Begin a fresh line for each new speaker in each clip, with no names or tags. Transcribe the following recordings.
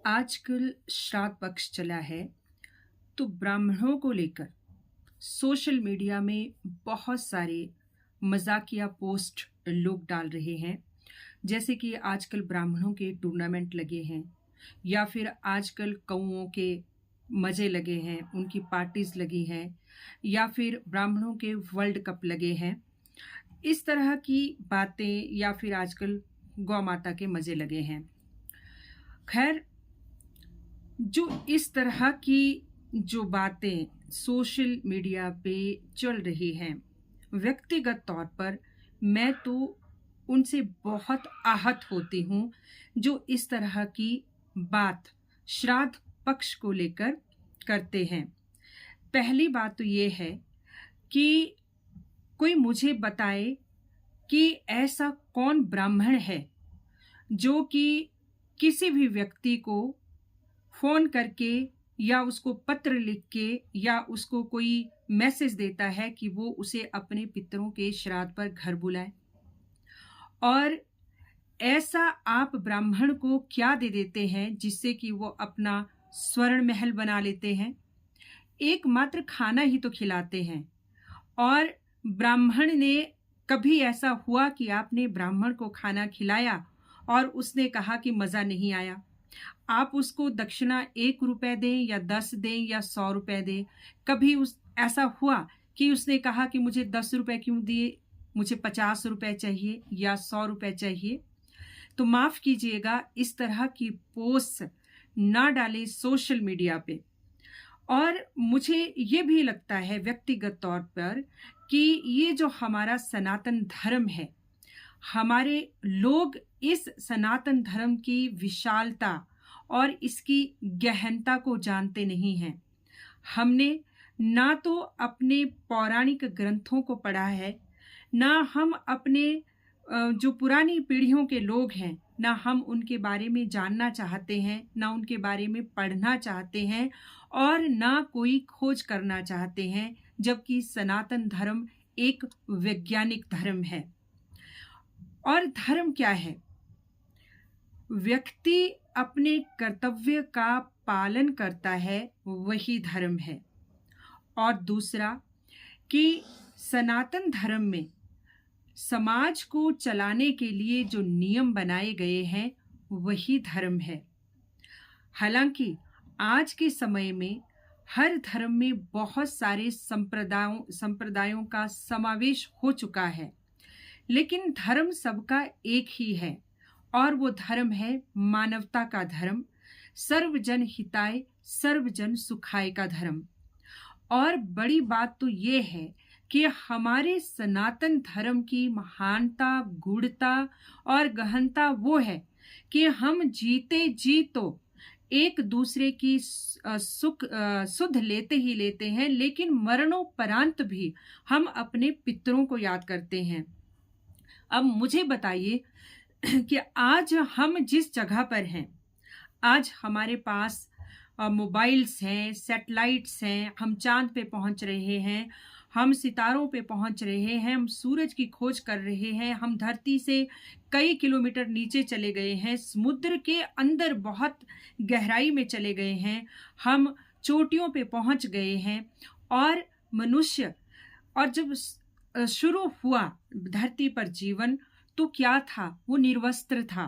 आजकल श्राद्ध पक्ष चला है, तो ब्राह्मणों को लेकर सोशल मीडिया में बहुत सारे मजाकिया पोस्ट लोग डाल रहे हैं। जैसे कि आजकल ब्राह्मणों के टूर्नामेंट लगे हैं, या फिर आजकल कौओं के मज़े लगे हैं, उनकी पार्टीज लगी हैं, या फिर ब्राह्मणों के वर्ल्ड कप लगे हैं। इस तरह की बातें, या फिर आजकल गौ माता के मज़े लगे हैं। खैर, जो इस तरह की जो बातें सोशल मीडिया पे चल रही हैं, व्यक्तिगत तौर पर मैं तो उनसे बहुत आहत होती हूँ, जो इस तरह की बात श्राद्ध पक्ष को लेकर करते हैं। पहली बात तो ये है कि कोई मुझे बताए कि ऐसा कौन ब्राह्मण है जो कि किसी भी व्यक्ति को फ़ोन करके या उसको पत्र लिख के या उसको कोई मैसेज देता है कि वो उसे अपने पितरों के श्राद्ध पर घर बुलाए। और ऐसा आप ब्राह्मण को क्या दे देते हैं जिससे कि वो अपना स्वर्ण महल बना लेते हैं। एकमात्र खाना ही तो खिलाते हैं। और ब्राह्मण ने कभी ऐसा हुआ कि आपने ब्राह्मण को खाना खिलाया और उसने कहा कि मज़ा नहीं आया? आप उसको दक्षिणा 1 रुपए दें या 10 दें या 100 रुपए दें। कभी उस ऐसा हुआ कि उसने कहा कि मुझे 10 रुपए क्यों दिए, मुझे 50 रुपए चाहिए या 100 रुपए चाहिए? तो माफ़ कीजिएगा, इस तरह की पोस्ट ना डालें सोशल मीडिया पे। और मुझे ये भी लगता है व्यक्तिगत तौर पर कि ये जो हमारा सनातन धर्म है, हमारे लोग इस सनातन धर्म की विशालता और इसकी गहनता को जानते नहीं हैं। हमने ना तो अपने पौराणिक ग्रंथों को पढ़ा है, ना हम अपने जो पुरानी पीढ़ियों के लोग हैं, ना हम उनके बारे में जानना चाहते हैं, ना उनके बारे में पढ़ना चाहते हैं, और ना कोई खोज करना चाहते हैं, जबकि सनातन धर्म एक वैज्ञानिक धर्म है। और धर्म क्या है? व्यक्ति अपने कर्तव्य का पालन करता है, वही धर्म है। और दूसरा कि सनातन धर्म में समाज को चलाने के लिए जो नियम बनाए गए हैं, वही धर्म है। हालांकि आज के समय में हर धर्म में बहुत सारे संप्रदायों का समावेश हो चुका है, लेकिन धर्म सबका एक ही है, और वो धर्म है मानवता का धर्म, सर्वजन हिताय सर्वजन सुखाय का धर्म। और बड़ी बात तो ये है कि हमारे सनातन धर्म की महानता, गूढ़ता और गहनता वो है कि हम जीते जी तो एक दूसरे की सुध लेते ही लेते हैं, लेकिन मरणोपरांत भी हम अपने पितरों को याद करते हैं। अब मुझे बताइए कि आज हम जिस जगह पर हैं, आज हमारे पास मोबाइल्स हैं, सैटेलाइट्स हैं, हम चांद पे पहुंच रहे हैं, हम सितारों पे पहुंच रहे हैं, हम सूरज की खोज कर रहे हैं, हम धरती से कई किलोमीटर नीचे चले गए हैं, समुद्र के अंदर बहुत गहराई में चले गए हैं, हम चोटियों पे पहुंच गए हैं। और मनुष्य, और जब शुरू हुआ धरती पर जीवन, तो क्या था? वो निर्वस्त्र था,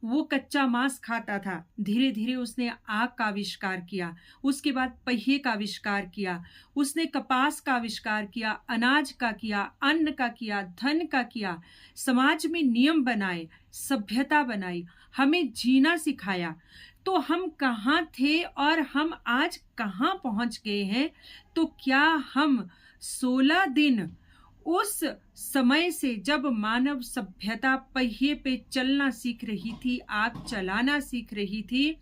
वो कच्चा मांस खाता था। धीरे धीरे उसने आग का आविष्कार किया, उसके बाद पहिए का आविष्कार किया, उसने कपास का आविष्कार किया, अनाज का किया, अन्न का किया, धन का किया, समाज में नियम बनाए, सभ्यता बनाई, हमें जीना सिखाया। तो हम कहाँ थे और हम आज कहाँ पहुंच गए हैं? तो क्या हम 16 दिन उस समय से, जब मानव सभ्यता पहिए पे चलना सीख रही थी, आग चलाना सीख रही थी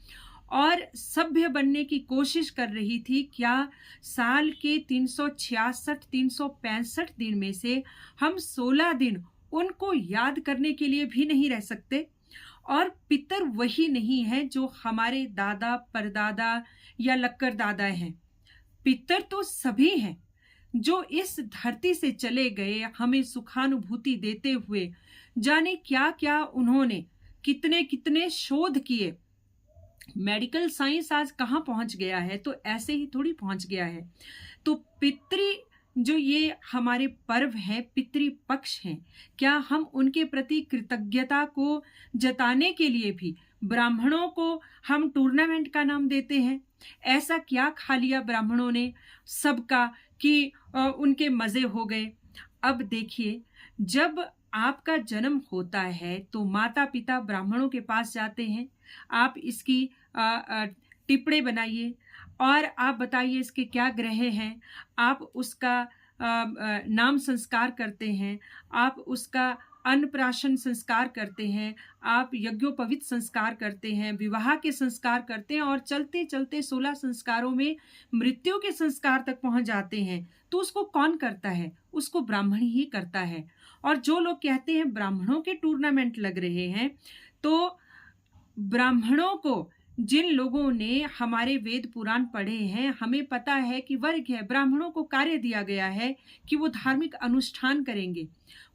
और सभ्य बनने की कोशिश कर रही थी, क्या साल के 366 365 दिन में से हम 16 दिन उनको याद करने के लिए भी नहीं रह सकते? और पितर वही नहीं है जो हमारे दादा, परदादा या लक्कर दादा हैं। पितर तो सभी हैं जो इस धरती से चले गए, हमें सुखानुभूति देते हुए। जाने क्या क्या उन्होंने कितने कितने शोध किए, मेडिकल साइंस आज कहाँ पहुंच गया है, तो ऐसे ही थोड़ी पहुंच गया है। तो पितृ जो ये हमारे पर्व हैं, पितृ पक्ष हैं, क्या हम उनके प्रति कृतज्ञता को जताने के लिए भी ब्राह्मणों को हम टूर्नामेंट का नाम देते हैं? ऐसा क्या खा लिया ब्राह्मणों ने सबका कि उनके मजे हो गए? अब देखिए, जब आपका जन्म होता है तो माता पिता ब्राह्मणों के पास जाते हैं। आप इसकी टिप्पणी बनाइए और आप बताइए इसके क्या ग्रह हैं। आप उसका नाम संस्कार करते हैं, आप उसका अन्नप्राशन संस्कार करते हैं, आप यज्ञोपवीत संस्कार करते हैं, विवाह के संस्कार करते हैं और चलते चलते 16 संस्कारों में मृत्यु के संस्कार तक पहुंच जाते हैं। तो उसको कौन करता है? उसको ब्राह्मण ही करता है। और जो लोग कहते हैं ब्राह्मणों के टूर्नामेंट लग रहे हैं, तो ब्राह्मणों को, जिन लोगों ने हमारे वेद पुराण पढ़े हैं, हमें पता है कि वर्ग है, ब्राह्मणों को कार्य दिया गया है कि वो धार्मिक अनुष्ठान करेंगे।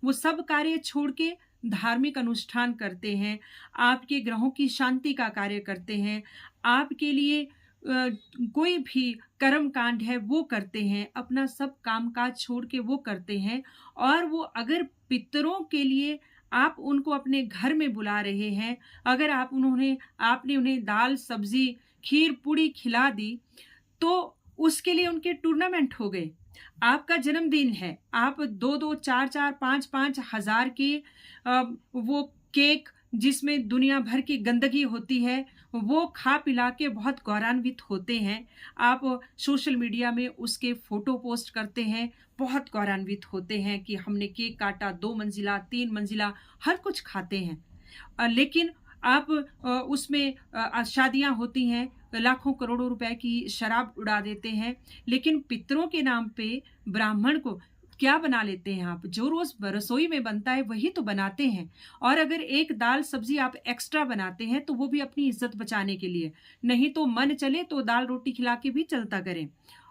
वो सब कार्य छोड़ के धार्मिक अनुष्ठान करते हैं, आपके ग्रहों की शांति का कार्य करते हैं, आपके लिए कोई भी कर्म कांड है वो करते हैं, अपना सब काम काज छोड़ के वो करते हैं। और वो अगर पितरों के लिए आप उनको अपने घर में बुला रहे हैं, अगर आपने उन्हें दाल, सब्जी, खीर, पूड़ी खिला दी, तो उसके लिए उनके टूर्नामेंट हो गए। आपका जन्मदिन है, आप 2-2, 4-4, 5-5 हज़ार के वो केक जिसमें दुनिया भर की गंदगी होती है, वो खा पिला के बहुत गौरवान्वित होते हैं। आप सोशल मीडिया में उसके फ़ोटो पोस्ट करते हैं, बहुत गौरवान्वित होते हैं कि हमने केक काटा, 2 मंजिला, 3 मंजिला, हर कुछ खाते हैं। लेकिन आप उसमें शादियाँ होती हैं, लाखों करोड़ों रुपए की शराब उड़ा देते हैं, लेकिन पितरों के नाम पे ब्राह्मण को क्या बना लेते हैं आप? जो रोज़ रसोई में बनता है वही तो बनाते हैं। और अगर एक दाल सब्जी आप एक्स्ट्रा बनाते हैं तो वो भी अपनी इज्जत बचाने के लिए, नहीं तो मन चले तो दाल रोटी खिला के भी चलता करें।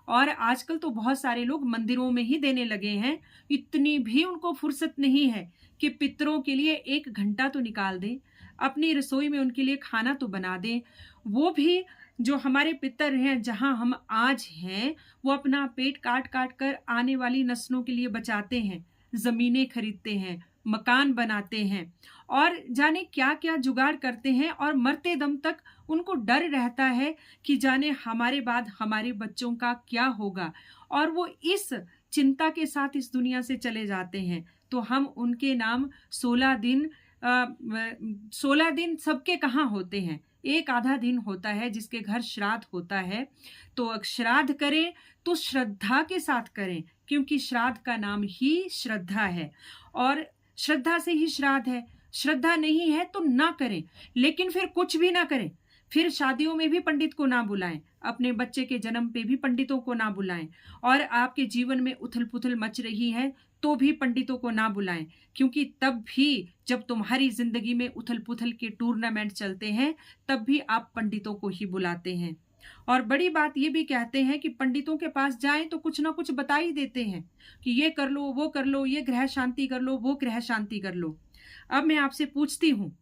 और आजकल तो बहुत सारे लोग मंदिरों में ही देने लगे हैं, इतनी भी उनको फुर्सत नहीं है कि पितरों के लिए 1 घंटा तो निकाल दें, अपनी रसोई में उनके लिए खाना तो बना दें। वो भी जो हमारे पितर हैं, जहाँ हम आज हैं, वो अपना पेट काट-काट कर आने वाली नस्लों के लिए बचाते हैं, ज़मीनें खरीदते हैं, मकान बनाते हैं और जाने क्या-क्या जुगाड़ करते हैं और मरते दम तक उनको डर रहता है कि जाने हमारे बाद हमारे बच्चों का क्या होगा, और वो इस चिंता के साथ इस दुनिया से चले जाते हैं। तो हम उनके नाम 16 दिन 16 दिन सबके कहाँ होते हैं, एक आधा दिन होता है जिसके घर श्राद्ध होता है। तो श्राद्ध करें तो श्रद्धा के साथ करें, क्योंकि श्राद्ध का नाम ही श्रद्धा है और श्रद्धा से ही श्राद्ध है। श्रद्धा नहीं है तो ना करें, लेकिन फिर कुछ भी ना करें। फिर शादियों में भी पंडित को ना बुलाएं, अपने बच्चे के जन्म पे भी पंडितों को ना बुलाएं, और आपके जीवन में उथल-पुथल मच रही है तो भी पंडितों को ना बुलाएं, क्योंकि तब भी जब तुम्हारी जिंदगी में उथल-पुथल के टूर्नामेंट चलते हैं, तब भी आप पंडितों को ही बुलाते हैं। और बड़ी बात ये भी कहते हैं कि पंडितों के पास जाएं तो कुछ ना कुछ बता ही देते हैं कि ये कर लो, वो कर लो, ये ग्रह शांति कर लो, वो ग्रह शांति कर लो। अब मैं आपसे पूछती हूँ,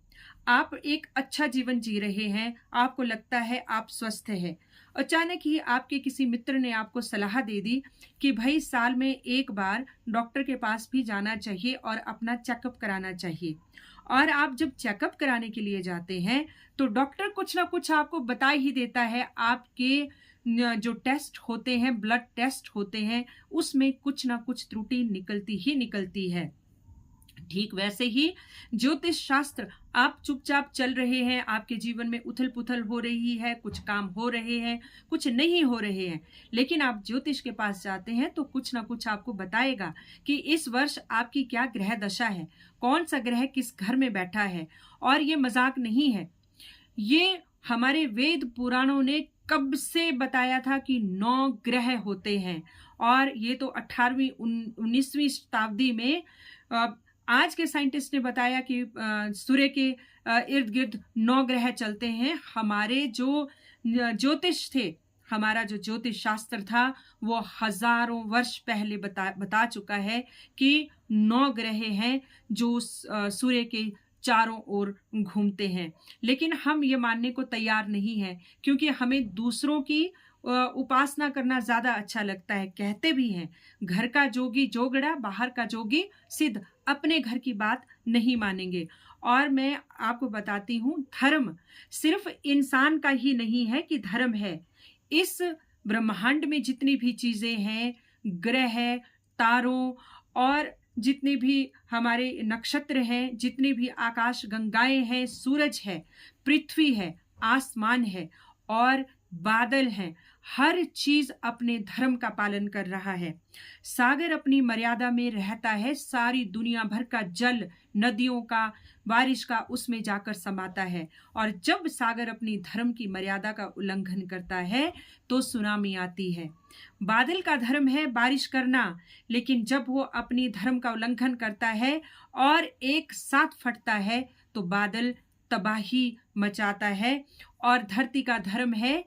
आप एक अच्छा जीवन जी रहे हैं, आपको लगता है आप स्वस्थ हैं, अचानक ही आपके किसी मित्र ने आपको सलाह दे दी कि भाई साल में 1 बार डॉक्टर के पास भी जाना चाहिए और अपना चेकअप कराना चाहिए। और आप जब चेकअप कराने के लिए जाते हैं तो डॉक्टर कुछ ना कुछ आपको बता ही देता है। आपके जो टेस्ट होते हैं, ब्लड टेस्ट होते हैं, उसमें कुछ ना कुछ त्रुटि निकलती ही निकलती है। ठीक वैसे ही ज्योतिष शास्त्र, आप चुपचाप चल रहे हैं, आपके जीवन में उथल-पुथल हो रही है, कुछ काम हो रहे हैं, कुछ नहीं हो रहे हैं, लेकिन आप ज्योतिष के पास जाते हैं तो कुछ ना कुछ आपको बताएगा कि इस वर्ष आपकी क्या ग्रह दशा है, कौन सा ग्रह किस घर में बैठा है। और ये मजाक नहीं है, ये हमारे वेद पुराणों ने कब से बताया था कि 9 ग्रह होते हैं। और ये तो 18वीं 19वीं शताब्दी में आज के साइंटिस्ट ने बताया कि सूर्य के इर्द गिर्द 9 ग्रह चलते हैं। हमारे जो ज्योतिष थे, हमारा जो ज्योतिष शास्त्र था, वो हजारों वर्ष पहले बता चुका है कि 9 ग्रह हैं जो सूर्य के चारों ओर घूमते हैं। लेकिन हम ये मानने को तैयार नहीं हैं, क्योंकि हमें दूसरों की उपासना करना ज़्यादा अच्छा लगता है। कहते भी हैं, घर का जोगी जोगड़ा, बाहर का जोगी सिद्ध, अपने घर की बात नहीं मानेंगे। और मैं आपको बताती हूँ, धर्म सिर्फ इंसान का ही नहीं है कि धर्म है। इस ब्रह्मांड में जितनी भी चीज़ें हैं, ग्रह, तारों और जितने भी हमारे नक्षत्र हैं, जितनी भी आकाश गंगाएं हैं, सूरज है, पृथ्वी है, आसमान है और बादल हैं, हर चीज अपने धर्म का पालन कर रहा है। सागर अपनी मर्यादा में रहता है, सारी दुनिया भर का जल, नदियों का, बारिश का उसमें जाकर समाता है। और जब सागर अपनी धर्म की मर्यादा का उल्लंघन करता है तो सुनामी आती है। बादल का धर्म है बारिश करना, लेकिन जब वो अपनी धर्म का उल्लंघन करता है और एक साथ फटता है तो बादल तबाही मचाता है। और धरती का धर्म है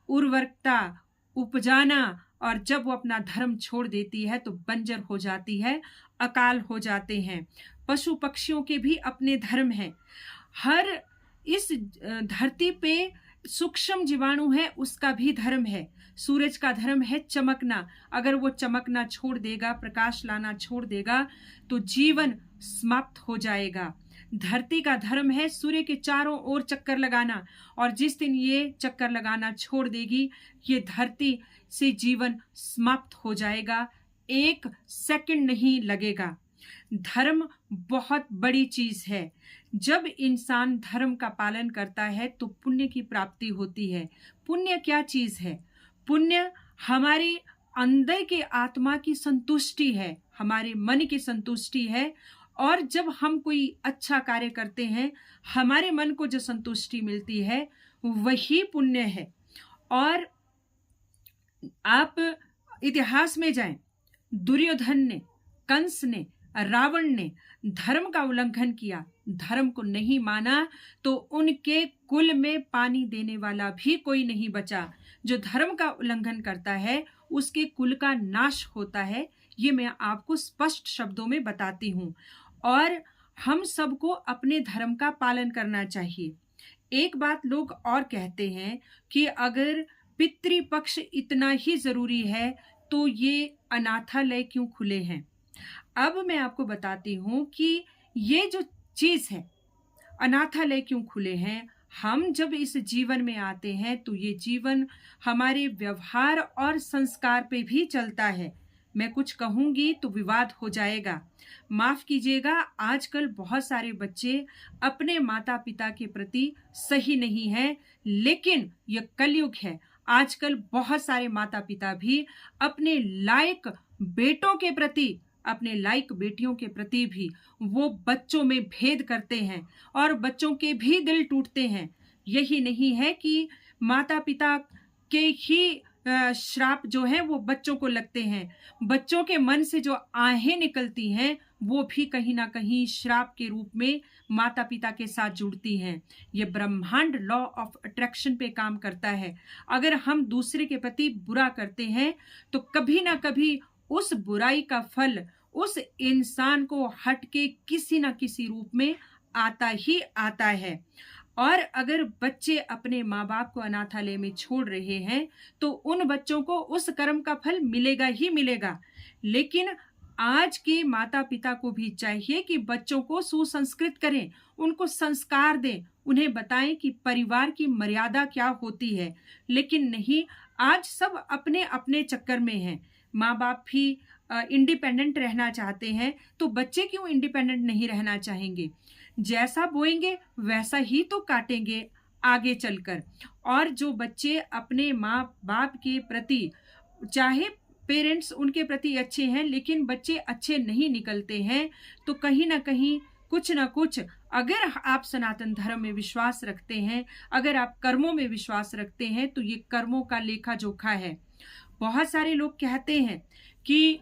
उर्वरकता, उपजाना, और जब वो अपना धर्म छोड़ देती है तो बंजर हो जाती है, अकाल हो जाते हैं। पशु पक्षियों के भी अपने धर्म हैं। हर इस धरती पे सूक्ष्म जीवाणु है, उसका भी धर्म है। सूरज का धर्म है चमकना, अगर वो चमकना छोड़ देगा, प्रकाश लाना छोड़ देगा तो जीवन समाप्त हो जाएगा। धरती का धर्म है सूर्य के चारों ओर चक्कर लगाना, और जिस दिन ये चक्कर लगाना छोड़ देगी, ये धरती से जीवन समाप्त हो जाएगा, एक सेकंड नहीं लगेगा। धर्म बहुत बड़ी चीज है। जब इंसान धर्म का पालन करता है तो पुण्य की प्राप्ति होती है। पुण्य क्या चीज है? पुण्य हमारे अंदर के आत्मा की संतुष्टि है, हमारे मन की संतुष्टि है। और जब हम कोई अच्छा कार्य करते हैं, हमारे मन को जो संतुष्टि मिलती है वही पुण्य है। और आप इतिहास में जाएं, दुर्योधन ने, कंस ने, रावण ने धर्म का उल्लंघन किया, धर्म को नहीं माना, तो उनके कुल में पानी देने वाला भी कोई नहीं बचा। जो धर्म का उल्लंघन करता है उसके कुल का नाश होता है। ये मैं आपको स्पष्ट शब्दों में बताती हूँ। और हम सबको अपने धर्म का पालन करना चाहिए। एक बात लोग और कहते हैं कि अगर पितृपक्ष इतना ही जरूरी है तो ये अनाथालय क्यों खुले हैं? अब मैं आपको बताती हूँ कि ये जो चीज है, अनाथालय क्यों खुले हैं। हम जब इस जीवन में आते हैं तो ये जीवन हमारे व्यवहार और संस्कार पे भी चलता है। मैं कुछ कहूंगी तो विवाद हो जाएगा, माफ कीजिएगा। आजकल बहुत सारे बच्चे अपने माता पिता के प्रति सही नहीं हैं, लेकिन यह कलयुग है। आजकल बहुत सारे माता पिता भी अपने लायक बेटों के प्रति, अपने लायक बेटियों के प्रति भी वो बच्चों में भेद करते हैं और बच्चों के भी दिल टूटते हैं। यही नहीं है कि माता पिता के ही श्राप जो है वो बच्चों को लगते हैं, बच्चों के मन से जो आहें निकलती हैं वो भी कहीं ना कहीं श्राप के रूप में माता पिता के साथ जुड़ती हैं। ये ब्रह्मांड लॉ ऑफ अट्रैक्शन पे काम करता है। अगर हम दूसरे के प्रति बुरा करते हैं तो कभी ना कभी उस बुराई का फल उस इंसान को हट के किसी ना किसी रूप में आता ही आता है। और अगर बच्चे अपने माँ बाप को अनाथालय में छोड़ रहे हैं तो उन बच्चों को उस कर्म का फल मिलेगा ही मिलेगा। लेकिन आज के माता पिता को भी चाहिए कि बच्चों को सुसंस्कृत करें, उनको संस्कार दें, उन्हें बताएं कि परिवार की मर्यादा क्या होती है। लेकिन नहीं, आज सब अपने अपने चक्कर में हैं। माँ बाप भी इंडिपेंडेंट रहना चाहते हैं, तो बच्चे क्यों इंडिपेंडेंट नहीं रहना चाहेंगे? जैसा बोएंगे वैसा ही तो काटेंगे आगे चलकर। और जो बच्चे अपने माँ बाप के प्रति, चाहे पेरेंट्स उनके प्रति अच्छे हैं लेकिन बच्चे अच्छे नहीं निकलते हैं, तो कहीं ना कहीं कुछ ना कुछ, अगर आप सनातन धर्म में विश्वास रखते हैं, अगर आप कर्मों में विश्वास रखते हैं, तो ये कर्मों का लेखा जोखा है। बहुत सारे लोग कहते हैं कि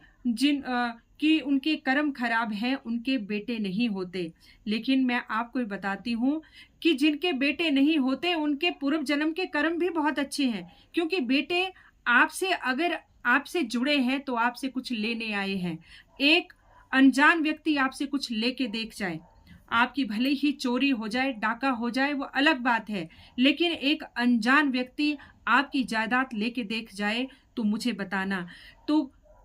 कि उनके कर्म खराब हैं, उनके बेटे नहीं होते। लेकिन मैं आपको बताती हूँ कि जिनके बेटे नहीं होते उनके पूर्व जन्म के कर्म भी बहुत अच्छे हैं, क्योंकि बेटे आपसे, अगर आपसे जुड़े हैं तो आपसे कुछ लेने आए हैं। एक अनजान व्यक्ति आपसे कुछ लेके देख जाए, आपकी भले ही चोरी हो जाए, डाका हो जाए, वो अलग बात है, लेकिन एक अनजान व्यक्ति आपकी जायदाद लेके देख जाए तो मुझे बताना। तो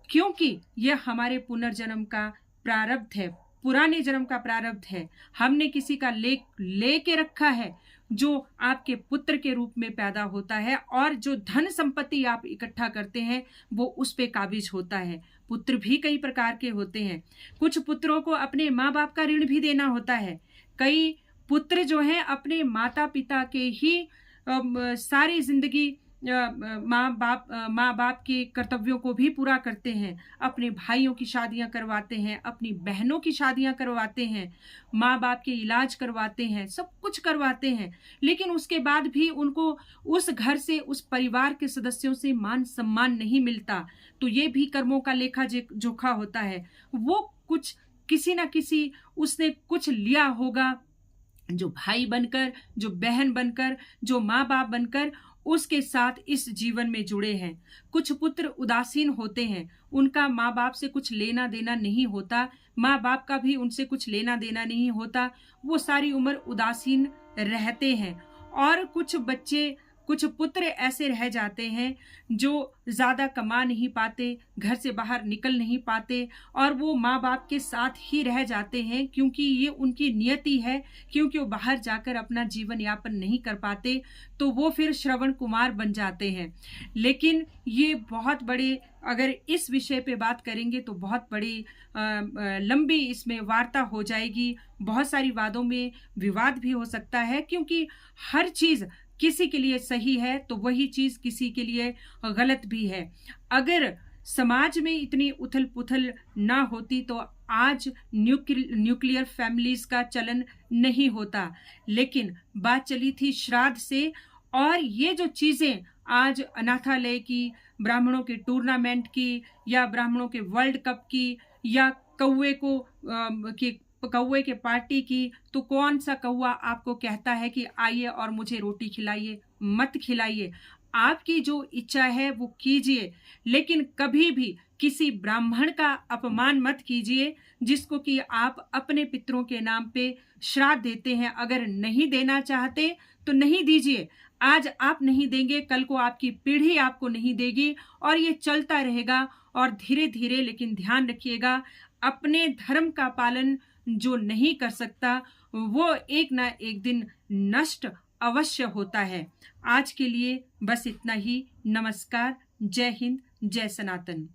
क्योंकि यह हमारे पुनर्जन्म का प्रारब्ध है, पुराने जन्म का प्रारब्ध है। हमने किसी का लेके रखा है जो आपके पुत्र के रूप में पैदा होता है, और जो धन संपत्ति आप इकट्ठा करते हैं वो उस पे काबिज होता है। पुत्र भी कई प्रकार के होते हैं। कुछ पुत्रों को अपने माँ बाप का ऋण भी देना होता है। कई पुत्र जो हैं अपने माता पिता के ही सारी जिंदगी माँ बाप के कर्तव्यों को भी पूरा करते हैं। अपने भाइयों की शादियां करवाते हैं, अपनी बहनों की शादियां करवाते हैं, माँ बाप के इलाज करवाते हैं, सब कुछ करवाते हैं, लेकिन उसके बाद भी उनको उस घर से, उस परिवार के सदस्यों से मान सम्मान नहीं मिलता। तो ये भी कर्मों का लेखा जोखा होता है। वो कुछ किसी ना किसी उसने कुछ लिया होगा, जो भाई बनकर, जो बहन बनकर, जो माँ बाप बनकर उसके साथ इस जीवन में जुड़े हैं। कुछ पुत्र उदासीन होते हैं, उनका माँ बाप से कुछ लेना देना नहीं होता, माँ बाप का भी उनसे कुछ लेना देना नहीं होता, वो सारी उम्र उदासीन रहते हैं। और कुछ पुत्र ऐसे रह जाते हैं जो ज्यादा कमा नहीं पाते, घर से बाहर निकल नहीं पाते, और वो माँ बाप के साथ ही रह जाते हैं क्योंकि ये उनकी नियति है, क्योंकि वो बाहर जाकर अपना जीवन यापन नहीं कर पाते, तो वो फिर श्रवण कुमार बन जाते हैं। लेकिन ये बहुत बड़े, अगर इस विषय पे बात करेंगे तो बहुत बड़ी लंबी इसमें वार्ता हो जाएगी। बहुत सारी वादों में विवाद भी हो सकता है, क्योंकि हर चीज किसी के लिए सही है तो वही चीज किसी के लिए गलत भी है। अगर समाज में इतनी उथल पुथल ना होती तो आज न्यूक्लियर फैमिलीज का चलन नहीं होता। लेकिन बात चली थी श्राद्ध से, और ये जो चीजें आज अनाथालय की, ब्राह्मणों के टूर्नामेंट की, या ब्राह्मणों के वर्ल्ड कप की, या कौवे के पार्टी की, तो कौन सा कौवा आपको कहता है कि आइए और मुझे रोटी खिलाइए? मत खिलाइए। आपकी जो इच्छा है वो कीजिए, लेकिन कभी भी किसी ब्राह्मण का अपमान मत कीजिए, जिसको कि आप अपने पितरों के नाम पे श्राद्ध देते हैं। अगर नहीं देना चाहते तो नहीं दीजिए। आज आप नहीं देंगे, कल को आपकी पीढ़ी आपको नहीं देगी, और ये चलता रहेगा। और धीरे धीरे, लेकिन ध्यान रखिएगा, अपने धर्म का पालन जो नहीं कर सकता वो एक ना एक दिन नष्ट अवश्य होता है। आज के लिए बस इतना ही। नमस्कार, जय हिंद, जय सनातन।